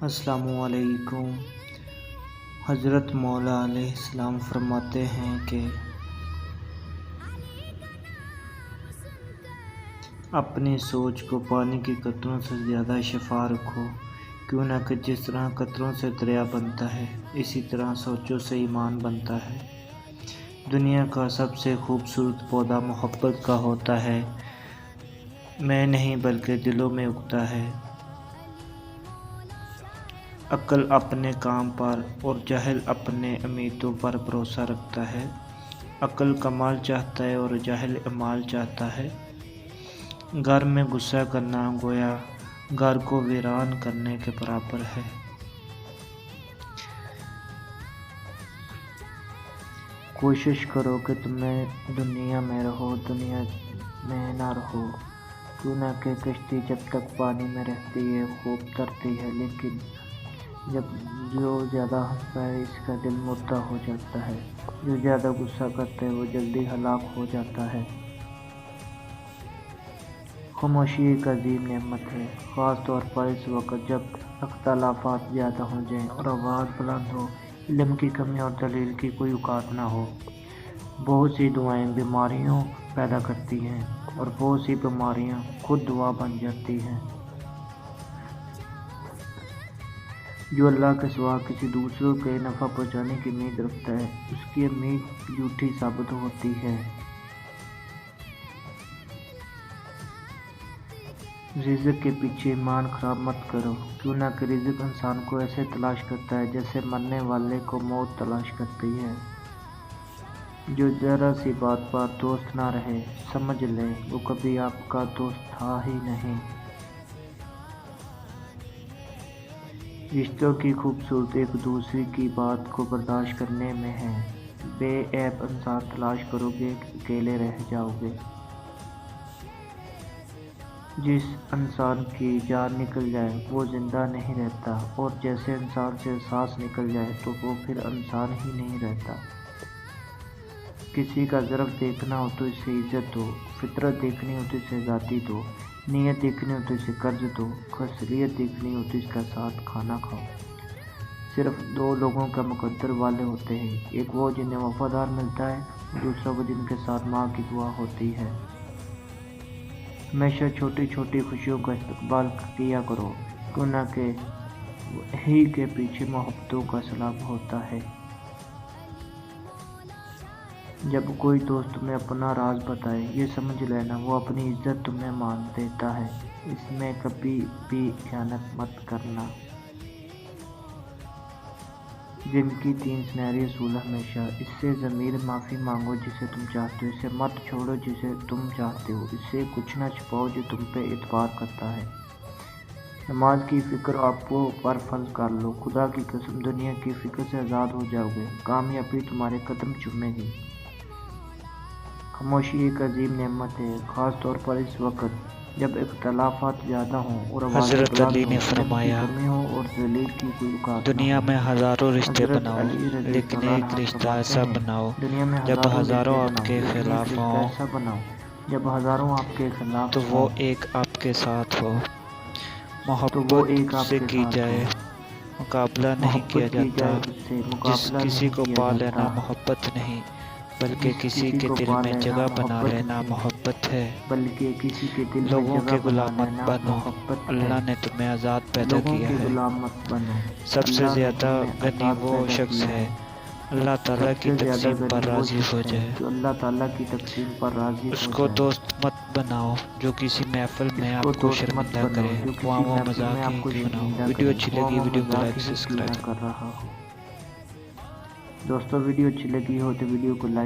السلام علیکم۔ حضرت مولا علیہ السلام فرماتے ہیں کہ اپنی سوچ کو پانی کے قطروں سے زیادہ شفاف رکھو، کیوں نہ کہ جس طرح قطروں سے دریا بنتا ہے اسی طرح سوچوں سے ایمان بنتا ہے۔ دنیا کا سب سے خوبصورت پودا محبت کا ہوتا ہے، میں نہیں بلکہ دلوں میں اگتا ہے۔ عقل اپنے کام پر اور جاہل اپنے امیدوں پر بھروسہ رکھتا ہے۔ عقل کمال چاہتا ہے اور جاہل اعمال چاہتا ہے۔ گھر میں غصہ کرنا گویا گھر کو ویران کرنے کے برابر ہے۔ کوشش کرو کہ تم دنیا میں رہو، دنیا میں نہ رہو، کیوں نہ کہ کشتی جب تک پانی میں رہتی ہے خوب ترتی ہے، لیکن جو زیادہ ہنستا ہے اس کا دل مردہ ہو جاتا ہے، جو زیادہ غصہ کرتا ہے وہ جلدی ہلاک ہو جاتا ہے۔ خاموشی ایک عظیم نعمت ہے، خاص طور پر اس وقت جب اختلافات زیادہ ہو جائیں اور آواز بلند ہو، علم کی کمی اور دلیل کی کوئی اوقات نہ ہو۔ بہت سی دعائیں بیماریوں پیدا کرتی ہیں اور بہت سی بیماریاں خود دعا بن جاتی ہیں۔ جو اللہ کے سوا کسی دوسرے کے نفع پہنچانے کی امید رکھتا ہے اس کی امید جھوٹی ثابت ہوتی ہے۔ رزق کے پیچھے ایمان خراب مت کرو، کیوں نہ کہ رزق انسان کو ایسے تلاش کرتا ہے جیسے مرنے والے کو موت تلاش کرتی ہے۔ جو ذرا سی بات پر دوست نہ رہے سمجھ لے وہ کبھی آپ کا دوست تھا ہی نہیں۔ رشتوں کی خوبصورتی ایک دوسرے کی بات کو برداشت کرنے میں ہے۔ بے عیب انسان تلاش کرو گے کہ اکیلے رہ جاؤ گے۔ جس انسان کی جان نکل جائے وہ زندہ نہیں رہتا، اور جیسے انسان سے سانس نکل جائے تو وہ پھر انسان ہی نہیں رہتا۔ کسی کا ظرف دیکھنا ہو تو اسے عزت دو، فطرت دیکھنی ہو تو اسے آزادی دو، نیت دیکھنی ہو تو اسے قرض دو، خصوصیت دیکھنی ہو تو اس کا ساتھ کھانا کھاؤ۔ صرف دو لوگوں کا مقدر والے ہوتے ہیں، ایک وہ جنہیں وفادار ملتا ہے اور دوسرا وہ جن کے ساتھ ماں کی دعا ہوتی ہے۔ ہمیشہ چھوٹی چھوٹی خوشیوں کا استقبال کیا کرو، کیوں نہ کہ وہی کے پیچھے محبتوں کا سیلاب ہوتا ہے۔ جب کوئی دوست تمہیں اپنا راز بتائے یہ سمجھ لینا وہ اپنی عزت تمہیں مان دیتا ہے، اس میں کبھی بھی خیانت مت کرنا۔ زندگی 3 سنہری اصول ہمیشہ، اس سے ضمیر معافی مانگو جسے تم چاہتے ہو، اسے مت چھوڑو جسے تم چاہتے ہو، اس سے کچھ نہ چھپاؤ جو تم پہ اعتبار کرتا ہے۔ نماز کی فکر آپ پر فرض کر لو، خدا کی قسم دنیا کی فکر سے آزاد ہو جاؤ گے، کامیابی تمہارے قدم چومے گی۔ خاموشی ایک عظیم نعمت ہے، خاص طور پر اس وقت جب اختلافات زیادہ ہوں اور آوازیں حضرت بلند علی ہوں، نے علم کی فرمایا، کمی ہو اور دلیل کی کوئی اوقات نہ دنیا ہو۔ میں ہزاروں رشتے حضرت بناؤ علی رضی لیکن اللہ ایک عنہ رشتہ فرماتے ایسا ہیں، بناؤ دنیا میں جب ہزاروں ہزاروں رشتے آپ بناؤ کے لیکن ایک خلاف رشتہ ہوں ایسا بناؤ جب ہزاروں آپ کے خلاف تو وہ ہوں۔ ایک آپ کے ساتھ ہو۔ تو وہ محبت ایک آپ سے کے کی ساتھ ہو۔ جائے، مقابلہ نہیں کیا محبت کی جاتا۔ جائے اس سے مقابلہ کسی نہیں کو کیا پا جاتا۔ لینا محبت نہیں بلکہ جس کسی کسی کے کو دل پا میں لینا جگہ بنا محبت لینا نہیں محبت ہے۔ بلکہ کسی کے دل میں لوگوں جگہ کے بنا غلام مت لینا بنو، محبت ہے۔ اللہ نے تمہیں آزاد پیدا لوگوں کیا کے ہے۔ غلام مت بنو، سب سے اللہ نے زیادہ تمہیں غنی آزاد وہ پیدا شخص کیا ہے ہے۔ اللہ تعالیٰ سب کی سے زیادہ تقسیم پر غنی وہ راضی ہو شخص ہے جائے۔ جو اللہ تعالیٰ کی تقسیم پر راضی اس ہو کو جائے۔ دوست مت بناؤ جو کسی محفل اس میں کو آپ کو دوست مت شرمندہ بناؤ کرے، جو وہاں کسی وہ محفل میں مذاق آپ ہی کو کیوں نہ ہو۔ شرمندہ ویڈیو کرے، اچھی وہ لگی ویڈیو کو مذاق لائک ہی کیوں نہ سبسکرائب کر رہا ہو۔ دوستو ویڈیو اچھی لگی ہو تو ویڈیو کو لائک